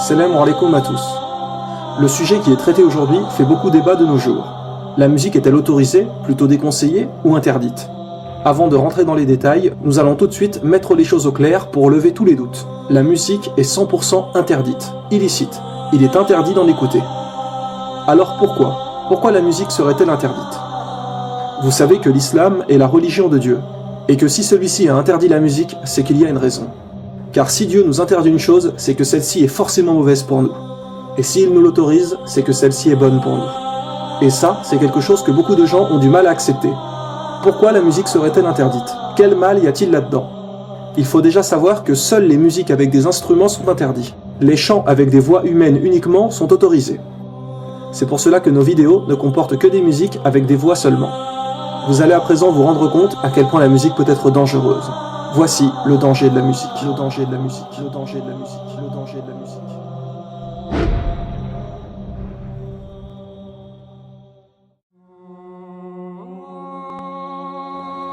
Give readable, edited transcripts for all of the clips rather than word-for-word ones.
Salam alaikum à tous. Le sujet qui est traité aujourd'hui fait beaucoup débat de nos jours. La musique est-elle autorisée, plutôt déconseillée ou interdite? Avant de rentrer dans les détails, nous allons tout de suite mettre les choses au clair pour lever tous les doutes. La musique est 100% interdite, illicite. Il est interdit d'en écouter. Alors pourquoi? Pourquoi la musique serait-elle interdite? Vous savez que l'islam est la religion de Dieu, et que si celui-ci a interdit la musique, c'est qu'il y a une raison. Car si Dieu nous interdit une chose, c'est que celle-ci est forcément mauvaise pour nous. Et s'il nous l'autorise, c'est que celle-ci est bonne pour nous. Et ça, c'est quelque chose que beaucoup de gens ont du mal à accepter. Pourquoi la musique serait-elle interdite? Quel mal y a-t-il là-dedans? Il faut déjà savoir que seules les musiques avec des instruments sont interdits. Les chants avec des voix humaines uniquement sont autorisés. C'est pour cela que nos vidéos ne comportent que des musiques avec des voix seulement. Vous allez à présent vous rendre compte à quel point la musique peut être dangereuse. Voici le danger de la musique. Le danger de la musique. Le danger de la musique. Le danger de la musique.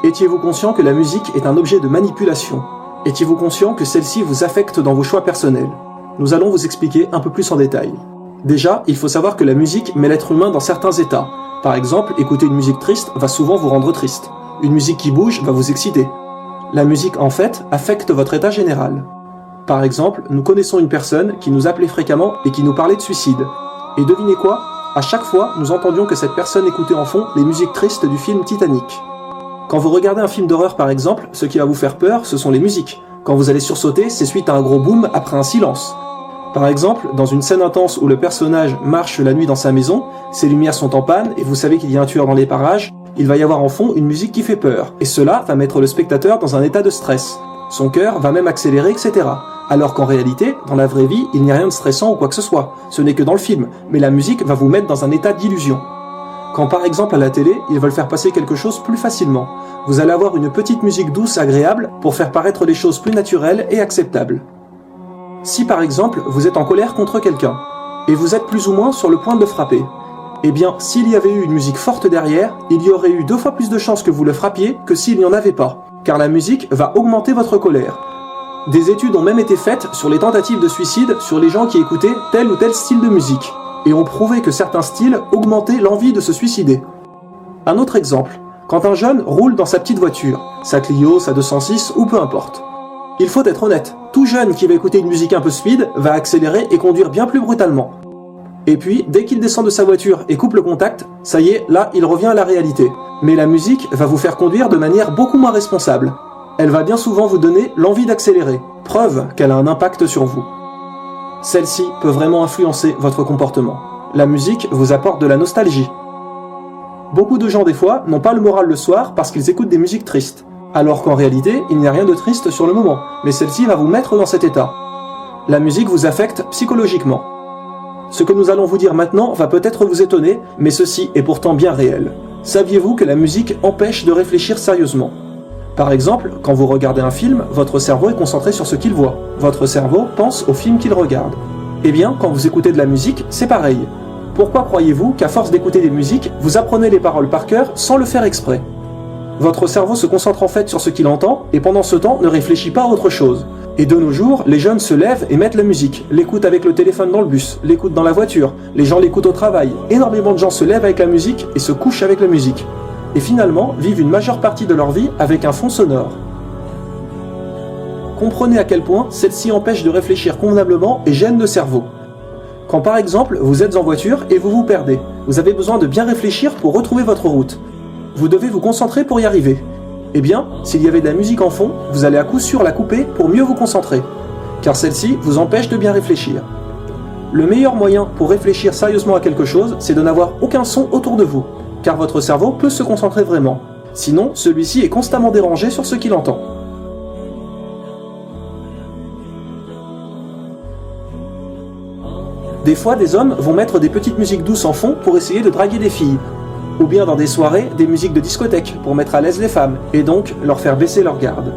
Étiez-vous conscient que la musique est un objet de manipulation? Étiez-vous conscient que celle-ci vous affecte dans vos choix personnels? Nous allons vous expliquer un peu plus en détail. Déjà, il faut savoir que la musique met l'être humain dans certains états. Par exemple, écouter une musique triste va souvent vous rendre triste. Une musique qui bouge va vous exciter. La musique, en fait, affecte votre état général. Par exemple, nous connaissons une personne qui nous appelait fréquemment et qui nous parlait de suicide. Et devinez quoi? À chaque fois, nous entendions que cette personne écoutait en fond les musiques tristes du film Titanic. Quand vous regardez un film d'horreur par exemple, ce qui va vous faire peur, ce sont les musiques. Quand vous allez sursauter, c'est suite à un gros boom après un silence. Par exemple, dans une scène intense où le personnage marche la nuit dans sa maison, ses lumières sont en panne et vous savez qu'il y a un tueur dans les parages, il va y avoir en fond une musique qui fait peur. Et cela va mettre le spectateur dans un état de stress. Son cœur va même accélérer, etc. Alors qu'en réalité, dans la vraie vie, il n'y a rien de stressant ou quoi que ce soit. Ce n'est que dans le film, mais la musique va vous mettre dans un état d'illusion. Quand par exemple à la télé, ils veulent faire passer quelque chose plus facilement. Vous allez avoir une petite musique douce, agréable, pour faire paraître les choses plus naturelles et acceptables. Si par exemple, vous êtes en colère contre quelqu'un, et vous êtes plus ou moins sur le point de le frapper, eh bien, s'il y avait eu une musique forte derrière, il y aurait eu 2 fois plus de chances que vous le frappiez que s'il n'y en avait pas, car la musique va augmenter votre colère. Des études ont même été faites sur les tentatives de suicide sur les gens qui écoutaient tel ou tel style de musique, et ont prouvé que certains styles augmentaient l'envie de se suicider. Un autre exemple, quand un jeune roule dans sa petite voiture, sa Clio, sa 206 ou peu importe. Il faut être honnête, tout jeune qui va écouter une musique un peu speed va accélérer et conduire bien plus brutalement. Et puis, dès qu'il descend de sa voiture et coupe le contact, ça y est, là, il revient à la réalité. Mais la musique va vous faire conduire de manière beaucoup moins responsable. Elle va bien souvent vous donner l'envie d'accélérer, preuve qu'elle a un impact sur vous. Celle-ci peut vraiment influencer votre comportement. La musique vous apporte de la nostalgie. Beaucoup de gens, des fois, n'ont pas le moral le soir parce qu'ils écoutent des musiques tristes. Alors qu'en réalité, il n'y a rien de triste sur le moment, mais celle-ci va vous mettre dans cet état. La musique vous affecte psychologiquement. Ce que nous allons vous dire maintenant va peut-être vous étonner, mais ceci est pourtant bien réel. Saviez-vous que la musique empêche de réfléchir sérieusement ? Par exemple, quand vous regardez un film, votre cerveau est concentré sur ce qu'il voit. Votre cerveau pense au film qu'il regarde. Eh bien, quand vous écoutez de la musique, c'est pareil. Pourquoi croyez-vous qu'à force d'écouter des musiques, vous apprenez les paroles par cœur sans le faire exprès ? Votre cerveau se concentre en fait sur ce qu'il entend, et pendant ce temps ne réfléchit pas à autre chose. Et de nos jours, les jeunes se lèvent et mettent la musique, l'écoutent avec le téléphone dans le bus, l'écoutent dans la voiture, les gens l'écoutent au travail. Énormément de gens se lèvent avec la musique et se couchent avec la musique. Et finalement, vivent une majeure partie de leur vie avec un fond sonore. Comprenez à quel point celle-ci empêche de réfléchir convenablement et gêne le cerveau. Quand par exemple, vous êtes en voiture et vous vous perdez, vous avez besoin de bien réfléchir pour retrouver votre route. Vous devez vous concentrer pour y arriver. Eh bien, s'il y avait de la musique en fond, vous allez à coup sûr la couper pour mieux vous concentrer, car celle-ci vous empêche de bien réfléchir. Le meilleur moyen pour réfléchir sérieusement à quelque chose, c'est de n'avoir aucun son autour de vous, car votre cerveau peut se concentrer vraiment. Sinon, celui-ci est constamment dérangé sur ce qu'il entend. Des fois, des hommes vont mettre des petites musiques douces en fond pour essayer de draguer des filles. Ou bien dans des soirées, des musiques de discothèque pour mettre à l'aise les femmes, et donc leur faire baisser leur garde.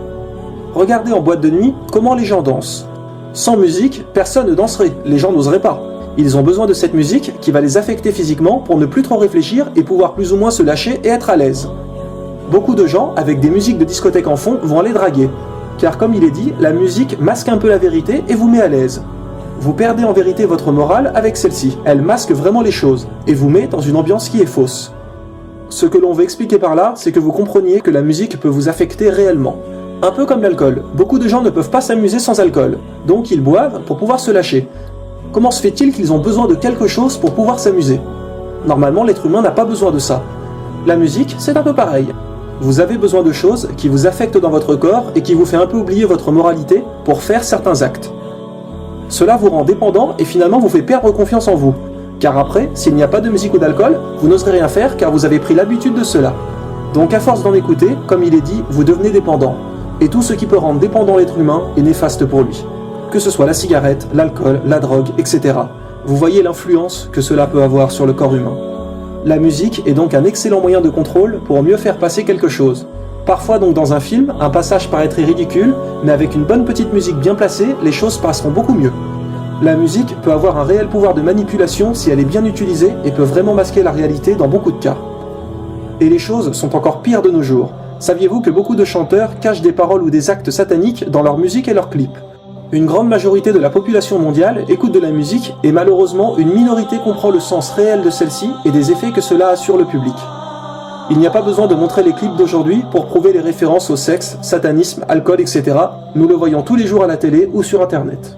Regardez en boîte de nuit comment les gens dansent. Sans musique, personne ne danserait, les gens n'oseraient pas. Ils ont besoin de cette musique qui va les affecter physiquement pour ne plus trop réfléchir et pouvoir plus ou moins se lâcher et être à l'aise. Beaucoup de gens, avec des musiques de discothèque en fond, vont aller draguer. Car comme il est dit, la musique masque un peu la vérité et vous met à l'aise. Vous perdez en vérité votre morale avec celle-ci. Elle masque vraiment les choses et vous met dans une ambiance qui est fausse. Ce que l'on veut expliquer par là, c'est que vous compreniez que la musique peut vous affecter réellement. Un peu comme l'alcool. Beaucoup de gens ne peuvent pas s'amuser sans alcool. Donc ils boivent pour pouvoir se lâcher. Comment se fait-il qu'ils ont besoin de quelque chose pour pouvoir s'amuser ? Normalement, l'être humain n'a pas besoin de ça. La musique, c'est un peu pareil. Vous avez besoin de choses qui vous affectent dans votre corps et qui vous fait un peu oublier votre moralité pour faire certains actes. Cela vous rend dépendant et finalement vous fait perdre confiance en vous. Car après, s'il n'y a pas de musique ou d'alcool, vous n'oserez rien faire car vous avez pris l'habitude de cela. Donc à force d'en écouter, comme il est dit, vous devenez dépendant. Et tout ce qui peut rendre dépendant l'être humain est néfaste pour lui. Que ce soit la cigarette, l'alcool, la drogue, etc. Vous voyez l'influence que cela peut avoir sur le corps humain. La musique est donc un excellent moyen de contrôle pour mieux faire passer quelque chose. Parfois donc dans un film, un passage paraîtrait ridicule, mais avec une bonne petite musique bien placée, les choses passeront beaucoup mieux. La musique peut avoir un réel pouvoir de manipulation si elle est bien utilisée et peut vraiment masquer la réalité dans beaucoup de cas. Et les choses sont encore pires de nos jours. Saviez-vous que beaucoup de chanteurs cachent des paroles ou des actes sataniques dans leur musique et leurs clips ? Une grande majorité de la population mondiale écoute de la musique et malheureusement une minorité comprend le sens réel de celle-ci et des effets que cela a sur le public. Il n'y a pas besoin de montrer les clips d'aujourd'hui pour prouver les références au sexe, satanisme, alcool, etc. Nous le voyons tous les jours à la télé ou sur internet.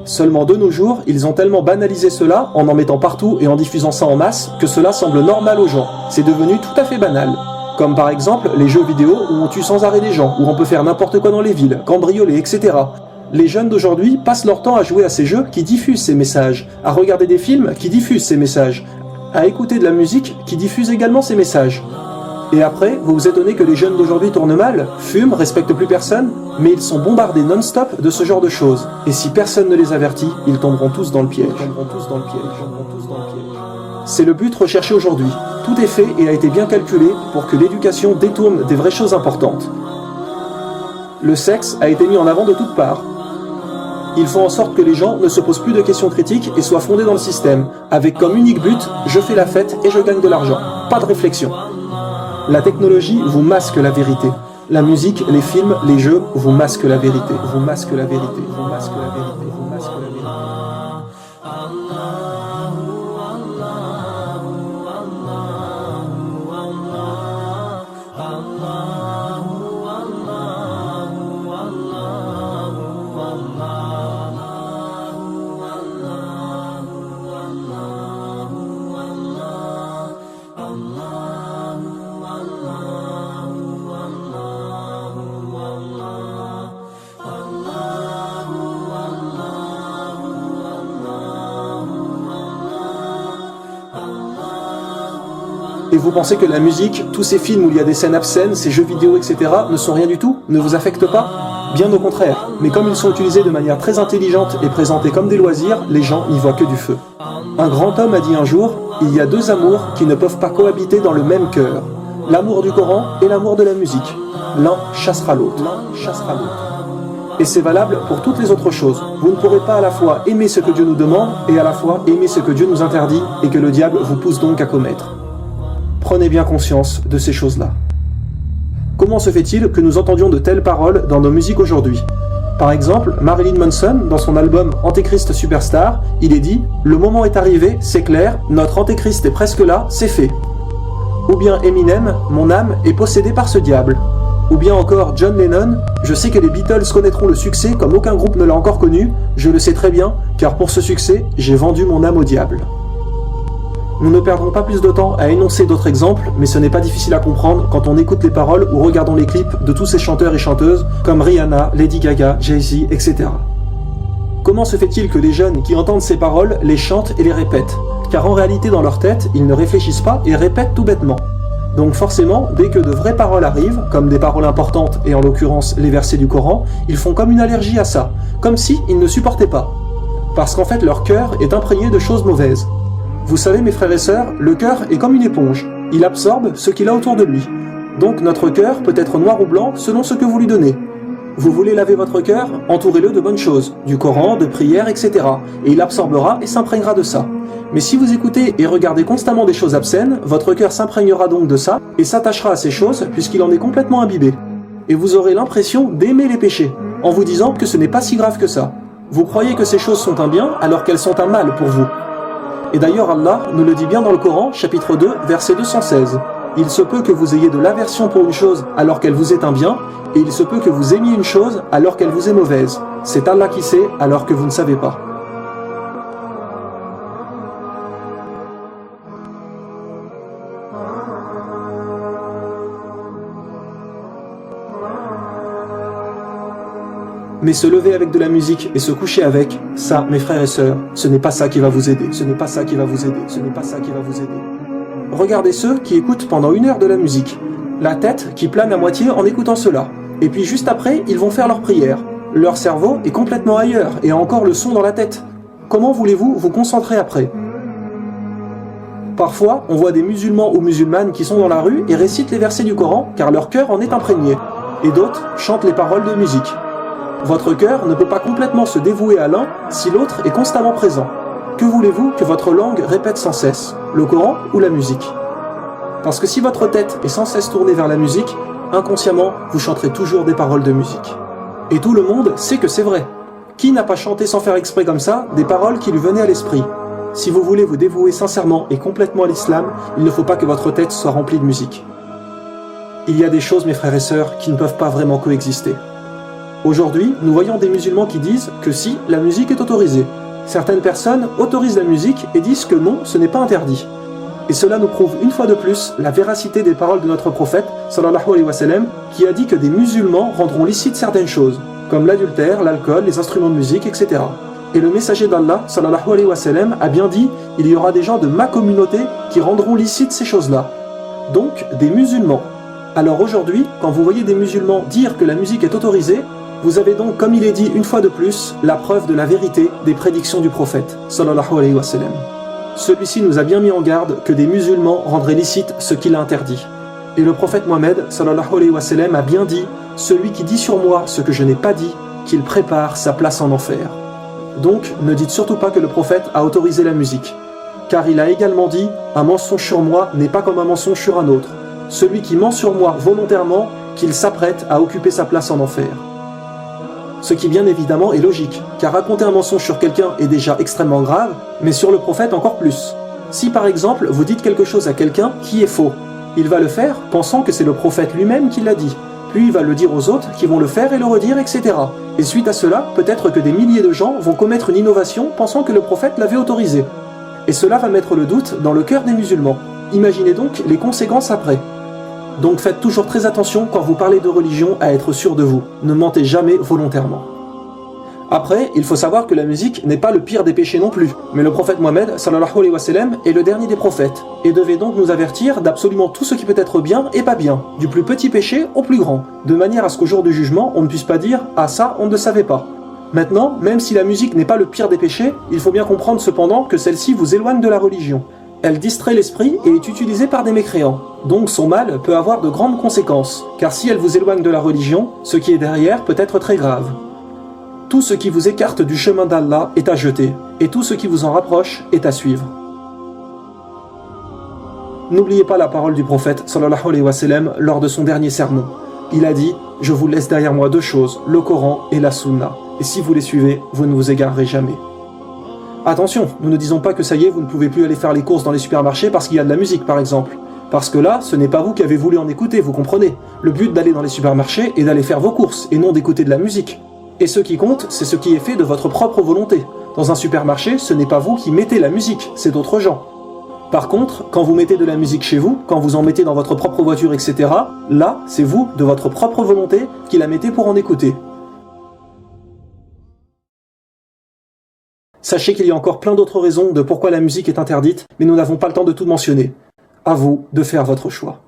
Seulement de nos jours, ils ont tellement banalisé cela en mettant partout et en diffusant ça en masse que cela semble normal aux gens. C'est devenu tout à fait banal. Comme par exemple les jeux vidéo où on tue sans arrêt des gens, où on peut faire n'importe quoi dans les villes, cambrioler, etc. Les jeunes d'aujourd'hui passent leur temps à jouer à ces jeux qui diffusent ces messages, à regarder des films qui diffusent ces messages, à écouter de la musique qui diffuse également ces messages. Et après, vous vous étonnez que les jeunes d'aujourd'hui tournent mal, fument, respectent plus personne, mais ils sont bombardés non-stop de ce genre de choses. Et si personne ne les avertit, ils tomberont tous dans le piège. C'est le but recherché aujourd'hui. Tout est fait et a été bien calculé pour que l'éducation détourne des vraies choses importantes. Le sexe a été mis en avant de toutes parts. Ils font en sorte que les gens ne se posent plus de questions critiques et soient fondés dans le système, avec comme unique but, je fais la fête et je gagne de l'argent. Pas de réflexion. La technologie vous masque la vérité. La musique, les films, les jeux vous masquent la vérité. Vous masquent la vérité. Vous masquent la vérité. Vous masquent la vérité. Et vous pensez que la musique, tous ces films où il y a des scènes obscènes, ces jeux vidéo, etc. ne sont rien du tout, ne vous affectent pas? Bien au contraire, mais comme ils sont utilisés de manière très intelligente et présentés comme des loisirs, les gens n'y voient que du feu. Un grand homme a dit un jour, il y a deux amours qui ne peuvent pas cohabiter dans le même cœur. L'amour du Coran et l'amour de la musique. L'un chassera l'autre. Et c'est valable pour toutes les autres choses. Vous ne pourrez pas à la fois aimer ce que Dieu nous demande et à la fois aimer ce que Dieu nous interdit et que le diable vous pousse donc à commettre. Prenez bien conscience de ces choses-là. Comment se fait-il que nous entendions de telles paroles dans nos musiques aujourd'hui ? Par exemple, Marilyn Manson, dans son album Antéchrist Superstar, il est dit « Le moment est arrivé, c'est clair, notre Antéchrist est presque là, c'est fait ». Ou bien Eminem « Mon âme est possédée par ce diable ». Ou bien encore John Lennon « Je sais que les Beatles connaîtront le succès comme aucun groupe ne l'a encore connu, je le sais très bien, car pour ce succès, j'ai vendu mon âme au diable ». Nous ne perdrons pas plus de temps à énoncer d'autres exemples, mais ce n'est pas difficile à comprendre quand on écoute les paroles ou regardons les clips de tous ces chanteurs et chanteuses comme Rihanna, Lady Gaga, Jay-Z, etc. Comment se fait-il que les jeunes qui entendent ces paroles les chantent et les répètent ? Car en réalité dans leur tête, ils ne réfléchissent pas et répètent tout bêtement. Donc forcément, dès que de vraies paroles arrivent, comme des paroles importantes et en l'occurrence les versets du Coran, ils font comme une allergie à ça, comme si ils ne supportaient pas. Parce qu'en fait leur cœur est imprégné de choses mauvaises. Vous savez mes frères et sœurs, le cœur est comme une éponge, il absorbe ce qu'il a autour de lui. Donc notre cœur peut être noir ou blanc selon ce que vous lui donnez. Vous voulez laver votre cœur, entourez-le de bonnes choses, du Coran, de prières, etc. Et il absorbera et s'imprégnera de ça. Mais si vous écoutez et regardez constamment des choses obscènes, votre cœur s'imprégnera donc de ça et s'attachera à ces choses puisqu'il en est complètement imbibé. Et vous aurez l'impression d'aimer les péchés, en vous disant que ce n'est pas si grave que ça. Vous croyez que ces choses sont un bien alors qu'elles sont un mal pour vous. Et d'ailleurs Allah nous le dit bien dans le Coran, chapitre 2, verset 216. Il se peut que vous ayez de l'aversion pour une chose alors qu'elle vous est un bien, et il se peut que vous aimiez une chose alors qu'elle vous est mauvaise. C'est Allah qui sait alors que vous ne savez pas. Mais se lever avec de la musique et se coucher avec, ça, mes frères et sœurs, ce n'est pas ça qui va vous aider, ce n'est pas ça qui va vous aider, ce n'est pas ça qui va vous aider. Regardez ceux qui écoutent pendant 1 heure de la musique, la tête qui plane à moitié en écoutant cela, et puis juste après, ils vont faire leur prière. Leur cerveau est complètement ailleurs et a encore le son dans la tête. Comment voulez-vous vous concentrer après ? Parfois, on voit des musulmans ou musulmanes qui sont dans la rue et récitent les versets du Coran car leur cœur en est imprégné, et d'autres chantent les paroles de musique. Votre cœur ne peut pas complètement se dévouer à l'un si l'autre est constamment présent. Que voulez-vous que votre langue répète sans cesse, le Coran ou la musique ? Parce que si votre tête est sans cesse tournée vers la musique, inconsciemment, vous chanterez toujours des paroles de musique. Et tout le monde sait que c'est vrai. Qui n'a pas chanté sans faire exprès comme ça des paroles qui lui venaient à l'esprit ? Si vous voulez vous dévouer sincèrement et complètement à l'islam, il ne faut pas que votre tête soit remplie de musique. Il y a des choses, mes frères et sœurs, qui ne peuvent pas vraiment coexister. Aujourd'hui, nous voyons des musulmans qui disent que si, la musique est autorisée. Certaines personnes autorisent la musique et disent que non, ce n'est pas interdit. Et cela nous prouve une fois de plus la véracité des paroles de notre prophète, sallallahu alayhi wa sallam, qui a dit que des musulmans rendront licites certaines choses, comme l'adultère, l'alcool, les instruments de musique, etc. Et le messager d'Allah, sallallahu alayhi wa sallam, a bien dit « Il y aura des gens de ma communauté qui rendront licites ces choses-là ». Donc, des musulmans. Alors aujourd'hui, quand vous voyez des musulmans dire que la musique est autorisée, vous avez donc, comme il est dit une fois de plus, la preuve de la vérité des prédictions du prophète, sallallahu alayhi wa sallam. Celui-ci nous a bien mis en garde que des musulmans rendraient licite ce qu'il a interdit. Et le prophète Mohammed, sallallahu alayhi wa sallam, a bien dit « Celui qui dit sur moi ce que je n'ai pas dit, qu'il prépare sa place en enfer ». Donc, ne dites surtout pas que le prophète a autorisé la musique. Car il a également dit « Un mensonge sur moi n'est pas comme un mensonge sur un autre. Celui qui ment sur moi volontairement, qu'il s'apprête à occuper sa place en enfer. » Ce qui bien évidemment est logique, car raconter un mensonge sur quelqu'un est déjà extrêmement grave, mais sur le prophète encore plus. Si par exemple vous dites quelque chose à quelqu'un qui est faux, il va le faire pensant que c'est le prophète lui-même qui l'a dit, puis il va le dire aux autres qui vont le faire et le redire, etc. Et suite à cela, peut-être que des milliers de gens vont commettre une innovation pensant que le prophète l'avait autorisé. Et cela va mettre le doute dans le cœur des musulmans. Imaginez donc les conséquences après. Donc faites toujours très attention quand vous parlez de religion à être sûr de vous. Ne mentez jamais volontairement. Après, il faut savoir que la musique n'est pas le pire des péchés non plus. Mais le prophète Mohammed, sallallahu alayhi wa sallam, est le dernier des prophètes, et devait donc nous avertir d'absolument tout ce qui peut être bien et pas bien, du plus petit péché au plus grand, de manière à ce qu'au jour du jugement, on ne puisse pas dire « Ah ça, on ne le savait pas ». Maintenant, même si la musique n'est pas le pire des péchés, il faut bien comprendre cependant que celle-ci vous éloigne de la religion. Elle distrait l'esprit et est utilisée par des mécréants. Donc son mal peut avoir de grandes conséquences, car si elle vous éloigne de la religion, ce qui est derrière peut être très grave. Tout ce qui vous écarte du chemin d'Allah est à jeter, et tout ce qui vous en rapproche est à suivre. N'oubliez pas la parole du prophète sallallahu alayhi wa sallam lors de son dernier sermon. Il a dit « Je vous laisse derrière moi deux choses, le Coran et la Sunna, et si vous les suivez, vous ne vous égarerez jamais. » Attention, nous ne disons pas que ça y est, vous ne pouvez plus aller faire les courses dans les supermarchés parce qu'il y a de la musique par exemple. Parce que là, ce n'est pas vous qui avez voulu en écouter, vous comprenez. Le but d'aller dans les supermarchés est d'aller faire vos courses, et non d'écouter de la musique. Et ce qui compte, c'est ce qui est fait de votre propre volonté. Dans un supermarché, ce n'est pas vous qui mettez la musique, c'est d'autres gens. Par contre, quand vous mettez de la musique chez vous, quand vous en mettez dans votre propre voiture, etc., là, c'est vous, de votre propre volonté, qui la mettez pour en écouter. Sachez qu'il y a encore plein d'autres raisons de pourquoi la musique est interdite, mais nous n'avons pas le temps de tout mentionner. À vous de faire votre choix.